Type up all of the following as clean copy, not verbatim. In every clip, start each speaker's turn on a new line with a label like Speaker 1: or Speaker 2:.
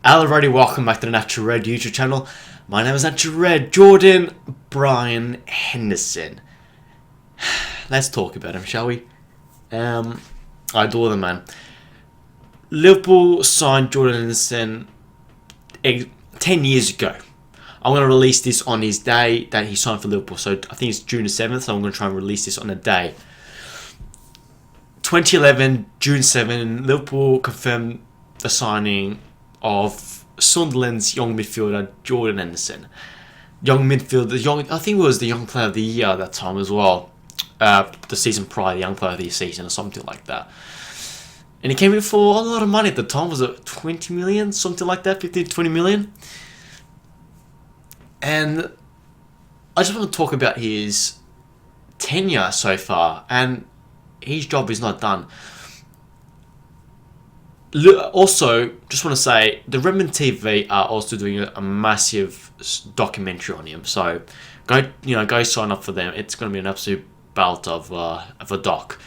Speaker 1: Alrighty, welcome back to the Natural Red YouTube channel. My name is Natural Red. Jordan Brian Henderson. Let's talk about him, shall we? I adore the man. Liverpool signed Jordan Henderson 10 years ago. I'm going to release this on his day that he signed for Liverpool. So I think it's June the 7th, so I'm going to try and release this on a day. 2011, June 7, Liverpool confirmed the signing of Sunderland's young midfielder Jordan Henderson. I think it was the young player of the year at that time as well. The season prior, the young player of the season or something like that. And he came in for a lot of money at the time. Was it 20 million? Something like that, 15 to 20 million. And I just want to talk about his tenure so far. And his job is not done. Also, just want to say, the Redmond TV are also doing a massive documentary on him. So, go sign up for them. It's going to be an absolute belt of a doc.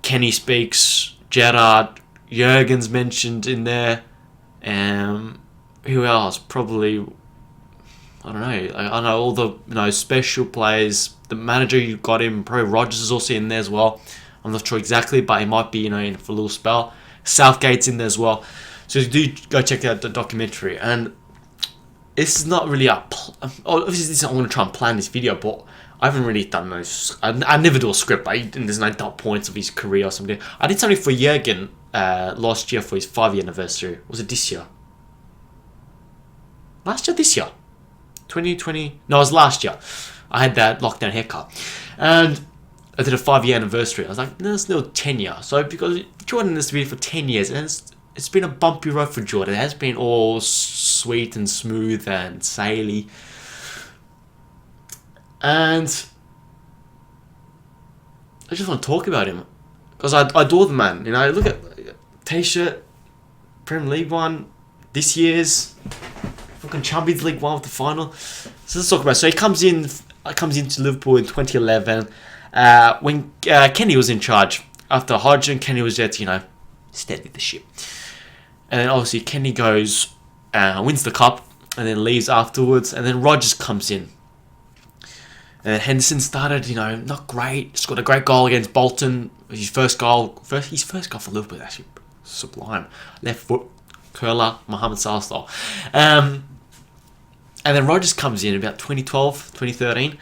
Speaker 1: Kenny speaks, Gerrard, Jurgen's mentioned in there. Who else? Probably, I don't know. I know all the special players. The manager you got him, probably Rodgers is also in there as well. I'm not sure exactly, but he might be in for a little spell. Southgate's in there as well. So do go check out the documentary. And this is not really obviously I'm going to try and plan this video, but I haven't really done those. I never do a script. There's no dot points of his career or something. I did something for Jurgen last year for his 5-year anniversary. Was it this year? Last year? This year? 2020? No, it was last year. I had that lockdown haircut. And I did a 5-year anniversary. I was like, no, it's still 10 years. So because Jordan has been for 10 years, and it's been a bumpy road for Jordan. It has been all sweet and smooth and saily. And I just want to talk about him because I adore the man. Look at T-shirt, Premier League one, this year's fucking Champions League one with the final. So let's talk about it. So he comes into Liverpool in 2011. When Kenny was in charge, after Hodgson, Kenny was there to, steady the ship. And then obviously Kenny goes, wins the cup, and then leaves afterwards. And then Rodgers comes in. And then Henderson started, not great. Scored a great goal against Bolton. His first goal for Liverpool, actually sublime. Left foot, curler, Mohamed Salah style. And then Rodgers comes in about 2012, 2013.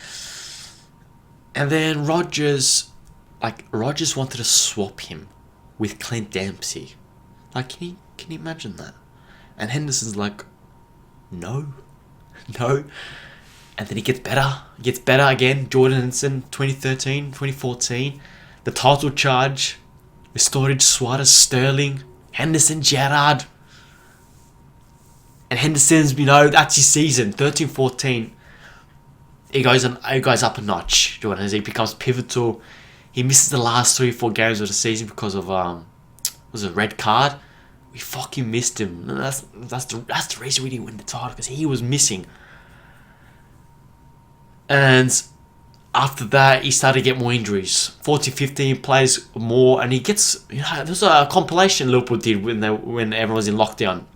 Speaker 1: And then Rodgers wanted to swap him with Clint Dempsey. Can you imagine that? And Henderson's like, no. And then he gets better. He gets better again. Jordan Henderson, 2013, 2014. The title charge with Sturridge, Suarez, Sterling, Henderson, Gerrard. And Henderson's, that's his season, 13-14. He goes up a notch, Jordan, as he becomes pivotal. He misses the last 3-4 games of the season because of was it a red card? We fucking missed him. And that's the reason we didn't win the title, because he was missing. And after that, he started to get more injuries. 14-15 plays more, and he gets. There was a compilation Liverpool did when everyone was in lockdown.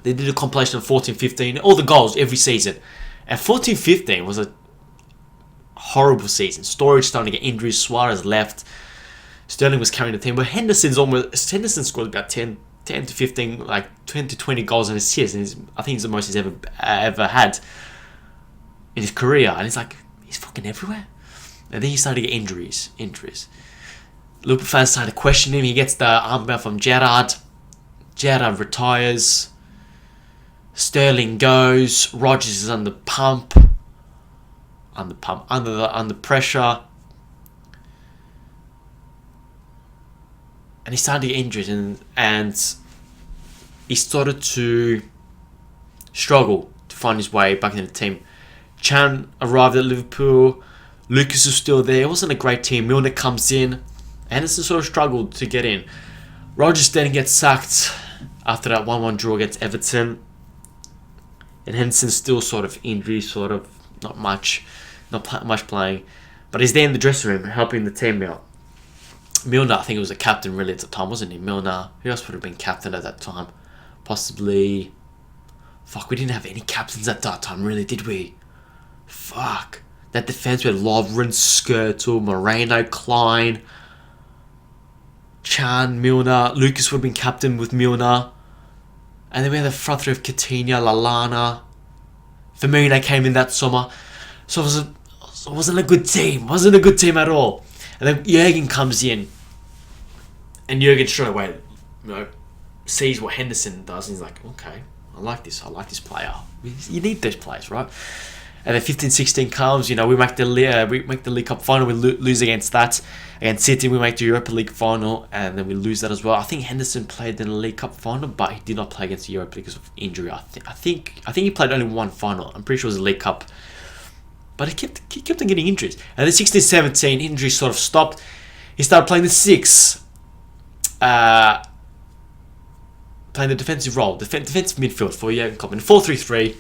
Speaker 1: They did a compilation of 14-15, all the goals every season. And 14-15 was a horrible season. Sturridge starting to get injuries. Suarez left. Sterling was carrying the team. But Henderson scored about 10 to 15, 10 to 20 goals in his season. I think it's the most he's ever had in his career. And he's fucking everywhere. And then he started to get injuries. Liverpool fans started to question him. He gets the armband from Gerrard. Gerrard retires. Sterling goes. Rodgers is under pressure, and he started to get injured, and he started to struggle to find his way back in the team. Chan arrived at Liverpool. Lucas was still there. It wasn't a great team. Milner comes in. Henderson sort of struggled to get in. Rodgers then gets sacked after that 1-1 draw against Everton. And Henderson's still sort of injury, not much playing. But he's there in the dressing room helping the team out. Milner, I think he was the captain really at the time, wasn't he? Milner. Who else would have been captain at that time? possibly... Fuck, we didn't have any captains at that time, really, did we? Fuck. That defense, we had Lovren, Skirtle, Moreno, Klein, Chan, Milner. Lucas would have been captain with Milner. And then we had the front three of Coutinho, Lallana. Firmino came in that summer. So it wasn't a good team. It wasn't a good team at all. And then Jurgen comes in. And Jurgen straight away, sees what Henderson does. And he's like, okay, I like this player. You need those players, right? And then 15-16 comes, we make the League Cup final, we lose against that. Against City, we make the Europa League final, and then we lose that as well. I think Henderson played in the League Cup final, but he did not play against the Europa League because of injury. I think he played only one final. I'm pretty sure it was the League Cup. But he kept on getting injuries. And then 16-17, injuries sort of stopped. He started playing the 6. Playing the defensive role, defensive midfield for Jurgen Klopp in 4-3-3.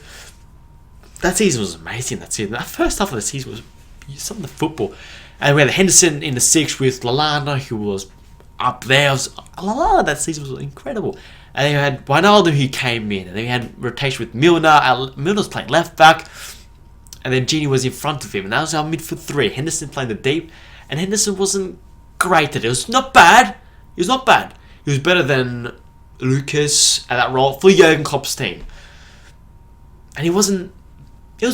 Speaker 1: That season was amazing. That first half of the season was something of football. And we had Henderson in the 6 with Lallana, who was up there. Lallana that season was incredible. And then you had Wijnaldum, who came in. And then we had rotation with Milner. Milner was playing left back. And then Gini was in front of him. And that was our midfield 3. Henderson playing the deep. And Henderson wasn't great at it. It was not bad. He was better than Lucas at that role for Jurgen Klopp's team. And he wasn't... It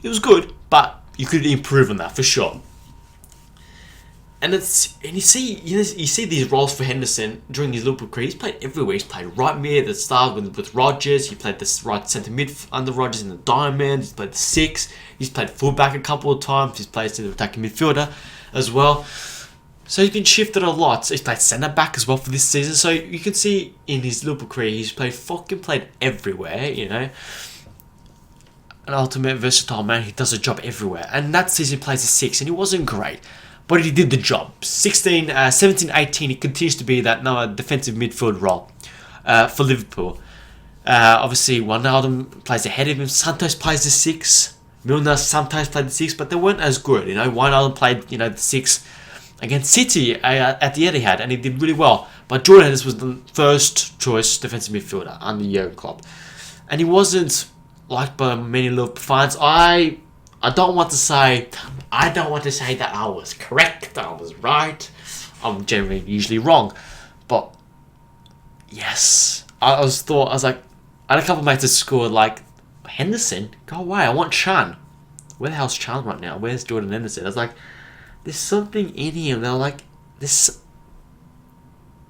Speaker 1: was good, but you could improve on that for sure. And you see these roles for Henderson during his Liverpool career. He's played everywhere. He's played right mid at the start with Rodgers. He played the right centre mid under Rodgers in the diamond. He's played the 6. He's played fullback a couple of times. He's played the attacking midfielder as well. So he's been shifted a lot. He's played centre back as well for this season. So you can see in his Liverpool career, he's played everywhere. An ultimate versatile man. He does a job everywhere. And that season he plays a 6, and he wasn't great, but he did the job. 17-18, he continues to be that defensive midfield role for Liverpool. Obviously, Wijnaldum plays ahead of him. Santos plays the 6. Milner sometimes played the 6, but they weren't as good. Wijnaldum played the 6 against City at the Etihad, and he did really well. But Jordan Henderson was the first choice defensive midfielder under Jurgen Klopp, and he wasn't liked by many Liverpool fans. I don't want to say that I was correct, I was right. I'm generally usually wrong, but yes, I was like, I had a couple of mates at school like, Henderson, go away. I want Chan. Where the hell's Chan right now? Where's Jordan Henderson? I was like, there's something in him. They're like, this.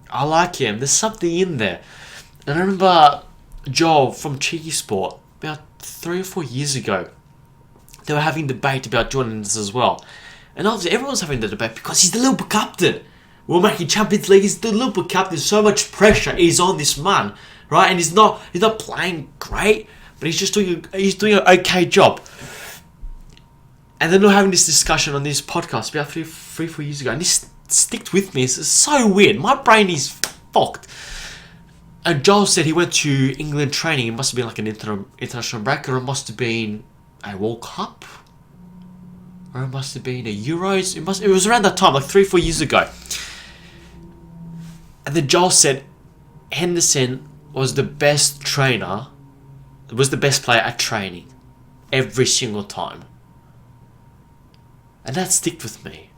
Speaker 1: I like him. There's something in there. And I remember Joel from Cheeky Sport about 3 or 4 years ago. They were having debate about Jordan Henderson as well. And obviously everyone's having the debate because he's the Liverpool captain. We're making Champions League. He's the Liverpool captain. So much pressure is on this man, right? And he's not playing great, but he's doing an okay job. And then we're having this discussion on this podcast about 3 or 4 years ago, and this sticked with me. It's so weird. My brain is fucked. And Joel said he went to England training. It must have been like an international break, or it must have been a World Cup, or it must have been a Euros. It was around that time, like 3 or 4 years ago. And then Joel said Henderson was the best trainer, was the best player at training every single time. And that sticked with me.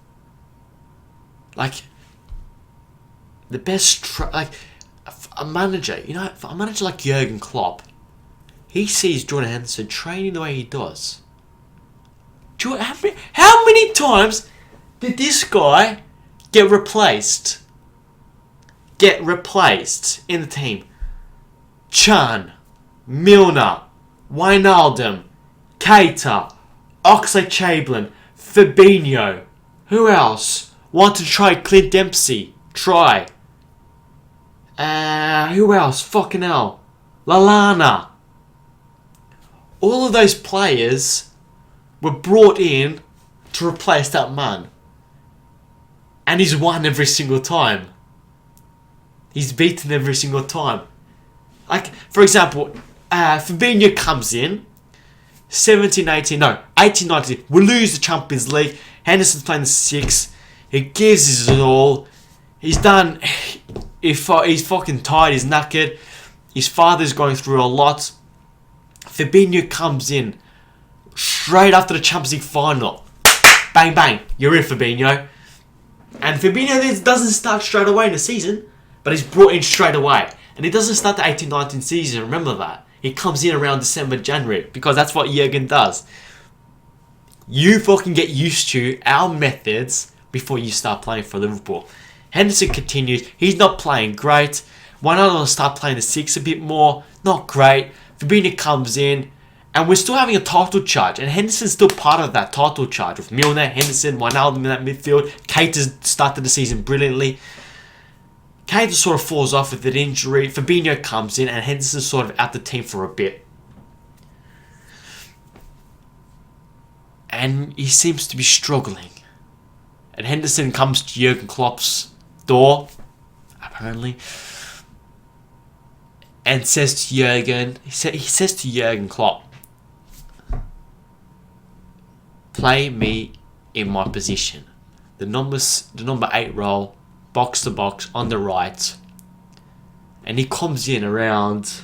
Speaker 1: Like, the best, a manager, a manager like Jurgen Klopp, he sees Jordan Henderson training the way he does. How many times did this guy get replaced in the team? Chan, Milner, Wijnaldum, Keita, Oxlade-Chamberlain, Fabinho. Who else? Want to try Clint Dempsey? Try. Who else? Fucking hell. Lallana. All of those players were brought in to replace that man. And he's won every single time. He's beaten every single time. Like, for example, Fabinho comes in, 18-19, we lose the Champions League, Henderson's playing the 6, he gives his all, he's done, he's fucking tired, he's knackered, His father's going through a lot. Fabinho comes in straight after the Champions League final. Bang, bang. You're in, Fabinho. And Fabinho doesn't start straight away in the season, but he's brought in straight away. And he doesn't start the 18-19 season, remember that. He comes in around December, January, because that's what Jurgen does. You fucking get used to our methods before you start playing for Liverpool. Henderson continues. He's not playing great. Wijnaldum will start playing the 6 a bit more. Not great. Fabinho comes in. And we're still having a title charge. And Henderson's still part of that title charge. With Milner, Henderson, Wijnaldum in that midfield. Keita started the season brilliantly. Keita sort of falls off with an injury. Fabinho comes in. And Henderson's sort of out the team for a bit. And he seems to be struggling. And Henderson comes to Jurgen Klopp's door, apparently, and says to Jurgen, he says to Jurgen Klopp, play me in my position. The number 8 role, box to box, on the right. And he comes in around,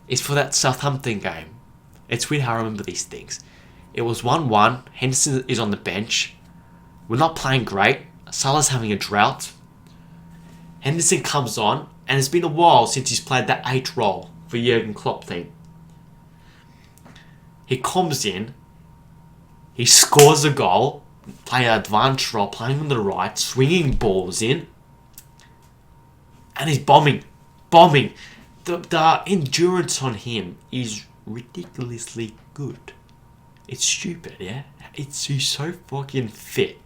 Speaker 1: it's for that Southampton game. It's weird how I remember these things. It was 1-1, Henderson is on the bench. We're not playing great. Salah's having a drought. Henderson comes on, and it's been a while since he's played that 8 role for Jurgen Klopp team. He comes in, he scores a goal, playing an advanced role, playing on the right, swinging balls in, and he's bombing. The endurance on him is ridiculously good. It's stupid, yeah? He's so fucking fit.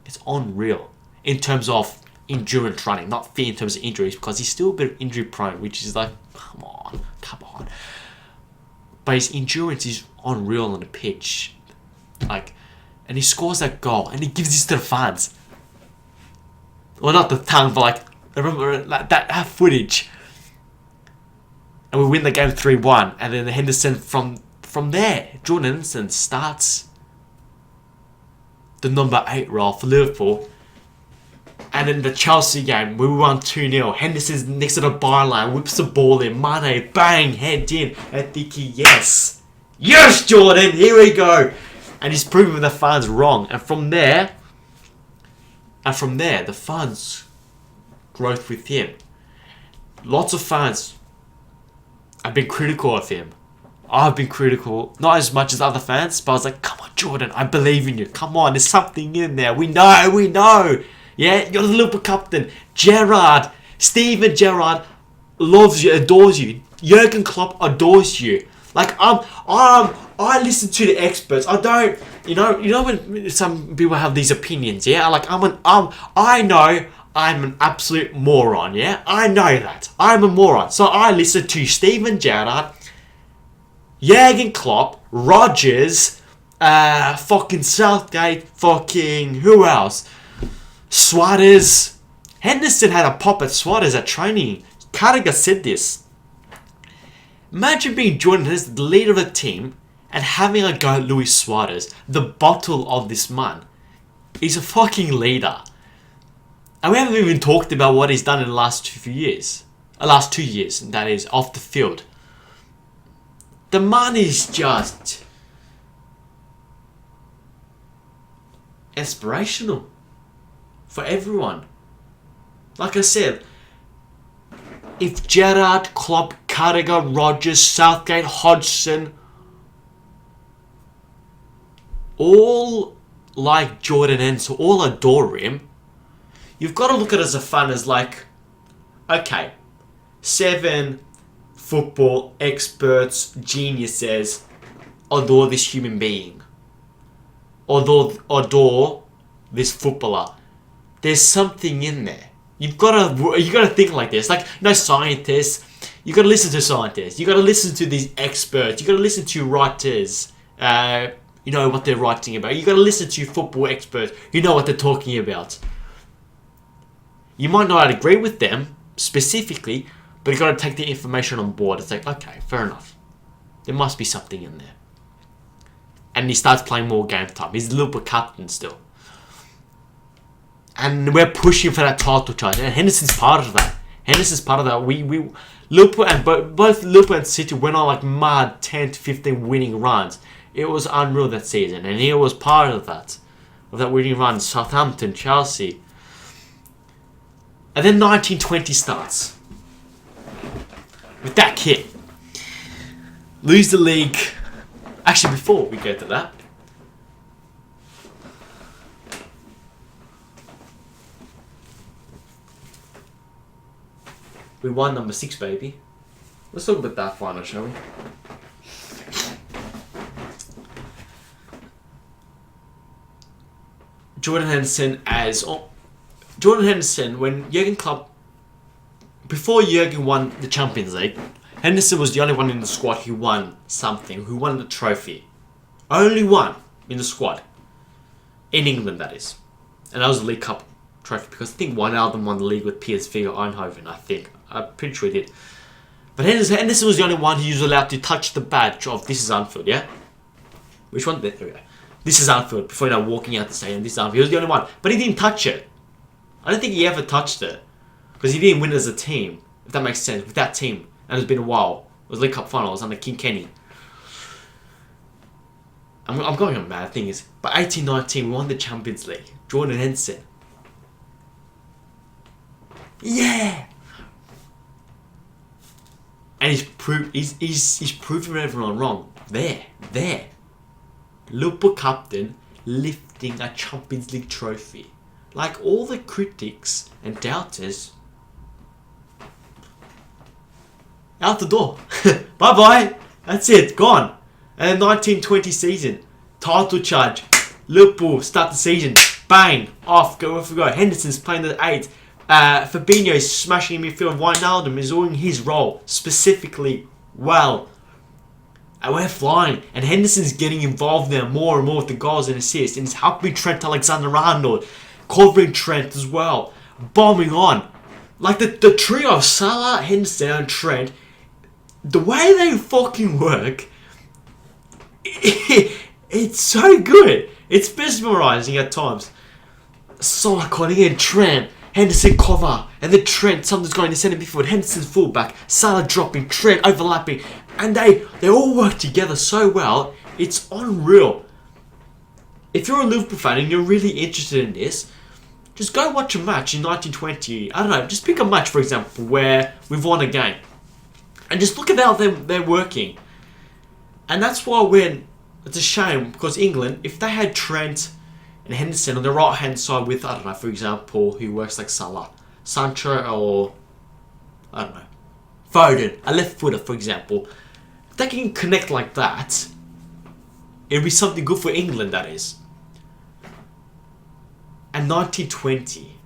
Speaker 1: It's unreal. In terms of endurance running. Not fit in terms of injuries, because he's still a bit injury prone, which is like, come on. But his endurance is unreal on the pitch. Like, and he scores that goal, and he gives this to the fans. Well, not the tongue, but like, I remember like that footage. And we win the game 3-1, and then Henderson from there, Jordan Henderson starts the number 8 role for Liverpool. And in the Chelsea game, we won 2-0. Henderson's next to the byline, whips the ball in. Mane, bang, head in. And thinking, yes. Yes, Jordan, here we go. And he's proving the fans wrong. And from there, the fans' growth with him. Lots of fans have been critical of him. I've been critical, not as much as other fans, but I was like, come on, Jordan, I believe in you. Come on, there's something in there. We know. Yeah, you're the Liverpool captain. Steven Gerrard loves you, adores you. Jurgen Klopp adores you. Like, I listen to the experts. I don't, you know when some people have these opinions, yeah? Like, I know I'm an absolute moron, yeah? I know that. I'm a moron. So I listen to Steven Gerrard, Jurgen Klopp, Rodgers, fucking Southgate, fucking who else? Suarez. Henderson had a pop at Suarez at training. Carragher said this. Imagine being Jordan Henderson, the leader of the team, and having a go at Luis Suarez, the bottle of this man. He's a fucking leader. And we haven't even talked about what he's done in the last 2 years. Last 2 years, that is, off the field. The man is just inspirational for everyone. Like I said, if Gerrard, Klopp, Carragher, Rodgers, Southgate, Hodgson all like Jordan Henderson, all adore him, you've got to look at it as a fan as like, okay, 7 football experts, geniuses adore this human being, adore this footballer. There's something in there. You gotta think like this. Like, no scientists. You gotta listen to scientists. You gotta listen to these experts. You gotta listen to writers. You know what they're writing about. You gotta listen to football experts. You know what they're talking about. You might not agree with them specifically, but you gotta take the information on board. It's like, okay, fair enough. There must be something in there. And he starts playing more game time. He's the Liverpool captain still. And we're pushing for that title charge. And Henderson's part of that. We Liverpool and both Liverpool and City went on like mad 10 to 15 winning runs. It was unreal that season, and he was part of that winning run. Southampton, Chelsea, and then 1920 starts with that kit. Lose the league. Actually, before we get to that, we won number 6, baby. Let's talk about that final, shall we? Jordan Henderson, when Jurgen Klopp, before Jurgen won the Champions League, Henderson was the only one in the squad who won something, who won the trophy. Only one in the squad. In England, that is. And that was the League Cup trophy, because I think one of them won the league with PSV or Eindhoven, I think. I'm pretty sure he did. But Henderson was the only one who was allowed to touch the badge of "This is Anfield," yeah? Which one? There we go. "This is Anfield," before walking out the stadium. "This is Anfield." He was the only one. But he didn't touch it. I don't think he ever touched it. Because he didn't win as a team, if that makes sense, with that team. And it's been a while. It was League Cup final. It was under King Kenny. I'm going on mad. The thing is, by 18-19, we won the Champions League. Jordan Henderson. Yeah! And he's proving everyone wrong. There. Liverpool captain lifting a Champions League trophy. Like all the critics and doubters, out the door. Bye bye. That's it. Gone. And the 1920 season, title charge. Liverpool start the season. Bang. Off. Off we go. Henderson's playing the 8. Fabinho is smashing in midfield. Wijnaldum is doing his role specifically well. And we're flying. And Henderson's getting involved now more and more with the goals and assists. And it's helping Trent Alexander-Arnold. Covering Trent as well. Bombing on. Like the trio of Salah, Henderson and Trent. The way they fucking work. It's so good. It's mesmerising at times. Salah cutting in Trent. Henderson cover. And then Trent, something's going to centre midfield. Henderson's fullback. Salah dropping. Trent overlapping. And they all work together so well. It's unreal. If you're a Liverpool fan and you're really interested in this, just go watch a match in 1920. I don't know, just pick a match, for example, where we've won a game. And just look at how they're working. And that's why it's a shame, because England, if they had Trent and Henderson on the right-hand side with, I don't know, for example, who works like Salah, Sancho, or, I don't know, Foden, a left footer, for example, if they can connect like that, it'll be something good for England, that is. And 1920,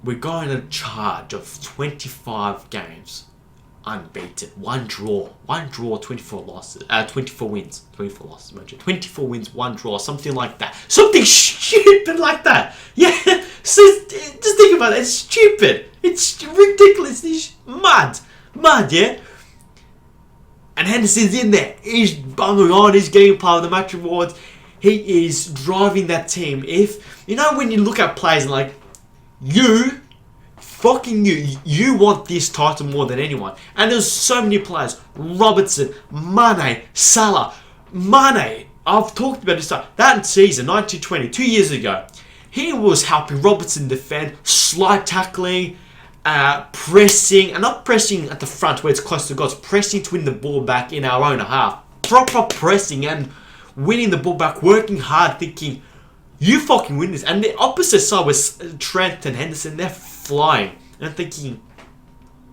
Speaker 1: we're going a charge of 25 games unbeaten. One draw, 24 losses. 24 wins. 24 losses, imagine. 24 wins, 1 draw, something like that. Something stupid like that. Yeah, so just think about it. It's stupid. It's ridiculous. It's mad, yeah? And Henderson's in there. He's bumming on. He's getting part of the match rewards. He is driving that team. If you know, when you look at players and like, you want this title more than anyone. And there's so many players. Robertson, Mane, Salah. Mane, I've talked about this stuff. That season, 1920, 2 years ago, he was helping Robertson defend, slight tackling, pressing, and not pressing at the front where it's close to goals, pressing to win the ball back in our own half. Proper pressing and winning the ball back, working hard, thinking, you fucking win this. And the opposite side was Trent and Henderson, they're flying. And I'm thinking,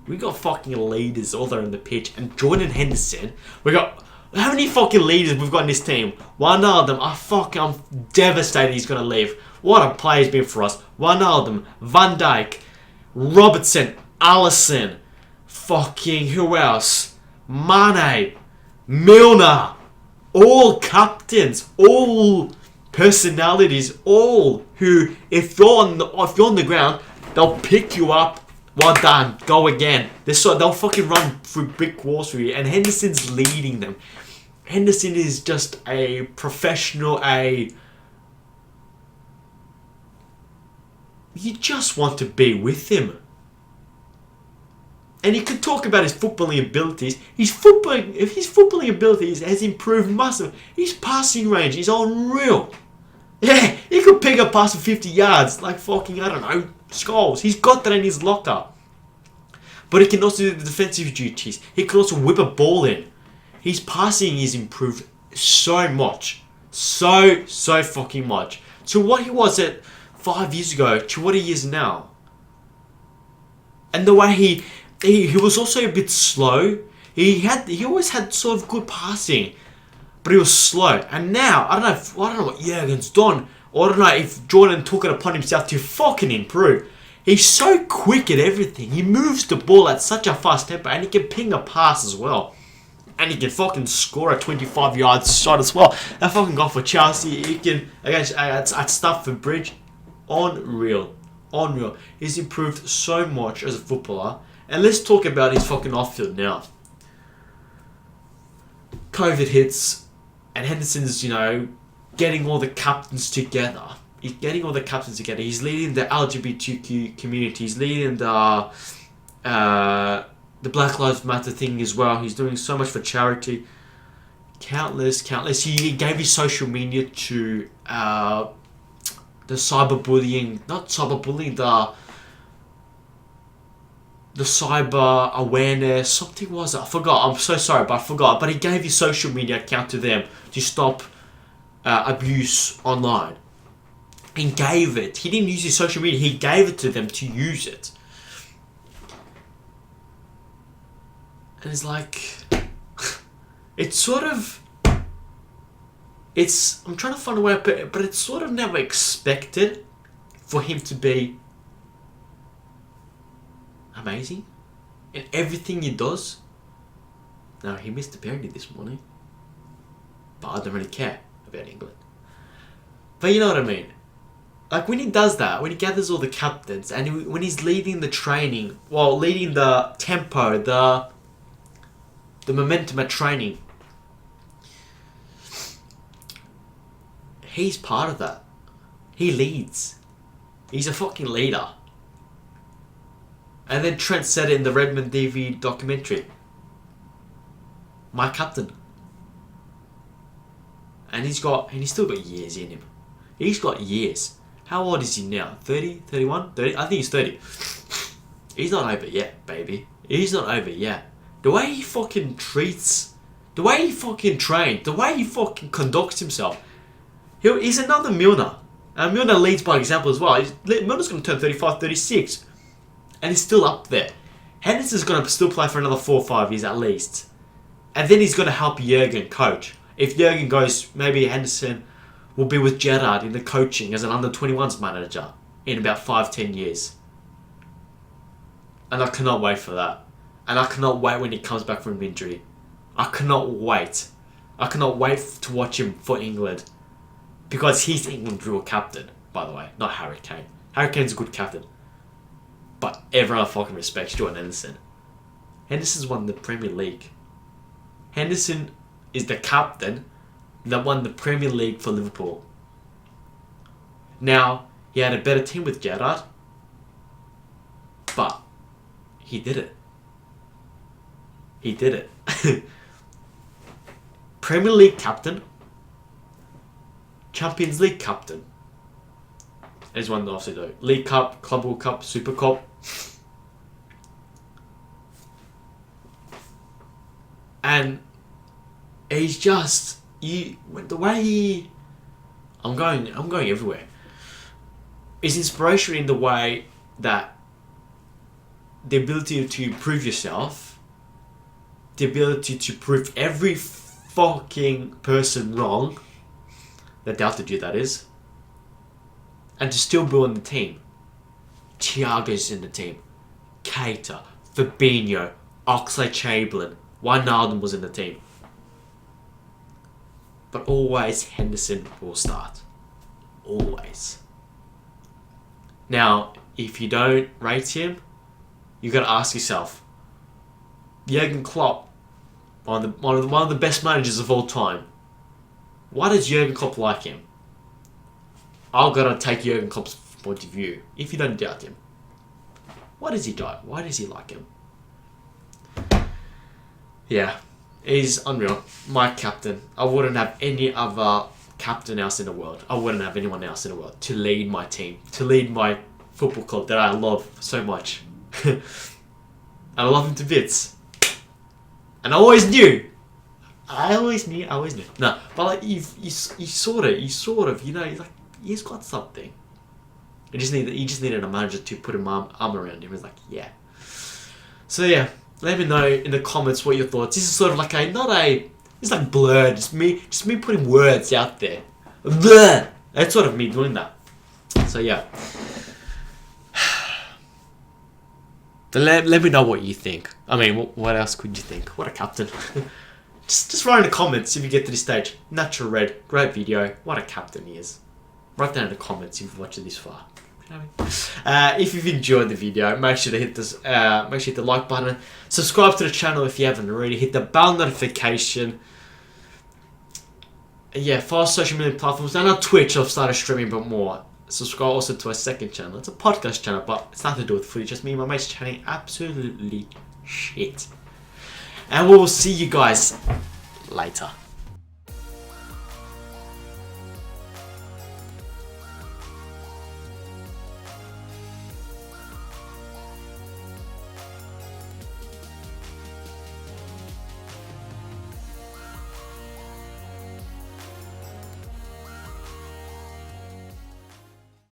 Speaker 1: we got fucking leaders all there on the pitch. And Jordan Henderson, we got, how many fucking leaders we've got in this team? One of them, I'm devastated he's going to leave. What a player he's been for us. One of them, Van Dijk, Robertson, Alisson, fucking who else? Mane, Milner. All captains, all personalities, all who, if you're on the ground, they'll pick you up. Well done, go again. They'll fucking run through brick walls for you. And Henderson's leading them. Henderson is just a professional. You just want to be with him. And you could talk about his footballing abilities. His footballing abilities has improved massively. His passing range is unreal. Yeah, he could pick a pass for 50 yards, like fucking, I don't know, Scholes. He's got that in his locker. But he can also do the defensive duties. He can also whip a ball in. His passing is improved so much. So fucking much. To what he was at 5 years ago, to what he is now. And the way he was also a bit slow. He always had sort of good passing, but he was slow. And now I don't know what Jurgen's done, or I don't know if Jordan took it upon himself to fucking improve. He's so quick at everything. He moves the ball at such a fast tempo, and he can ping a pass as well. And he can fucking score a 25-yard shot as well. That fucking goal for Chelsea, he can against at Stamford Bridge, unreal. He's improved so much as a footballer. And let's talk about his fucking off-field now. COVID hits, and Henderson's, getting all the captains together. He's leading the LGBTQ community. He's leading the Black Lives Matter thing as well. He's doing so much for charity. Countless. He gave his social media to the cyberbullying, the cyber awareness, something was it? I forgot. I'm so sorry, but I forgot. But he gave his social media account to them to stop abuse online. He gave it. He didn't use his social media. He gave it to them to use it. And it's like, I'm trying to find a way, but it's sort of never expected for him to be amazing in everything he does. Now, he missed the penalty this morning, but I don't really care about England. But you know what I mean? Like, when he does that, when he gathers all the captains, and when he's leading the training, leading the tempo, the momentum at training, he's part of that. He leads. He's a fucking leader. And then Trent said it in the Redmond TV documentary. My captain. And he's still got years in him. He's got years. How old is he now? 30? 31? 30? I think he's 30. He's not over yet, baby. He's not over yet. The way he fucking treats, the way he fucking trains, the way he fucking conducts himself. He's another Milner. And Milner leads by example as well. Milner's going to turn 35, 36. And he's still up there. Henderson's going to still play for another 4 or 5 years at least. And then he's going to help Jurgen coach. If Jurgen goes, maybe Henderson will be with Gerrard in the coaching as an under-21s manager in about 5-10 years. And I cannot wait for that. And I cannot wait when he comes back from injury. I cannot wait. I cannot wait to watch him for England. Because he's England's real captain, by the way. Not Harry Kane. Harry Kane's a good captain. But everyone fucking respects Jordan Henderson. Henderson's won the Premier League. Henderson is the captain that won the Premier League for Liverpool. Now, he had a better team with Gerrard. But he did it. He did it. Premier League captain. Champions League captain. There's one also though. League Cup, Club World Cup, Super Cup. And he's just the way he I'm going everywhere. Is inspiration in the way that the ability to prove yourself, the ability to prove every fucking person wrong that doubted you, that is, and to still be on the team. Thiago's in the team, Keita, Fabinho, Oxlade-Chamberlain, Wijnaldum was in the team. But always Henderson will start. Always. Now, if you don't rate him, you got to ask yourself, Jurgen Klopp, one of the best managers of all time, why does Jurgen Klopp like him? I've got to take Jurgen Klopp's point of view. If you don't doubt him, why does he like him? Yeah, he's unreal. My captain. I wouldn't have any other captain else in the world. I wouldn't have anyone else in the world to lead my team, to lead my football club that I love so much. And I love him to bits. And I always knew. I always knew. No, but like you sort of, you know, he's got something. He just needed a manager to put an arm around him. It's like, yeah. So yeah, let me know in the comments what your thoughts. This is sort of like it's like blurred. Just me putting words out there. Blur. That's sort of me doing that. So yeah. Let me know what you think. I mean, what else could you think? What a captain. just write in the comments if you get to this stage. Natural Red, great video. What a captain he is. Write down in the comments if you've watched it this far. You know what I mean? If you've enjoyed the video, make sure to hit this. Make sure to hit the like button. Subscribe to the channel if you haven't already. Hit the bell notification. Yeah, follow social media platforms. And on Twitch, I've started streaming a bit more. Subscribe also to our second channel. It's a podcast channel, but it's nothing to do with footage. Just me and my mates chatting absolutely shit. And we will see you guys later.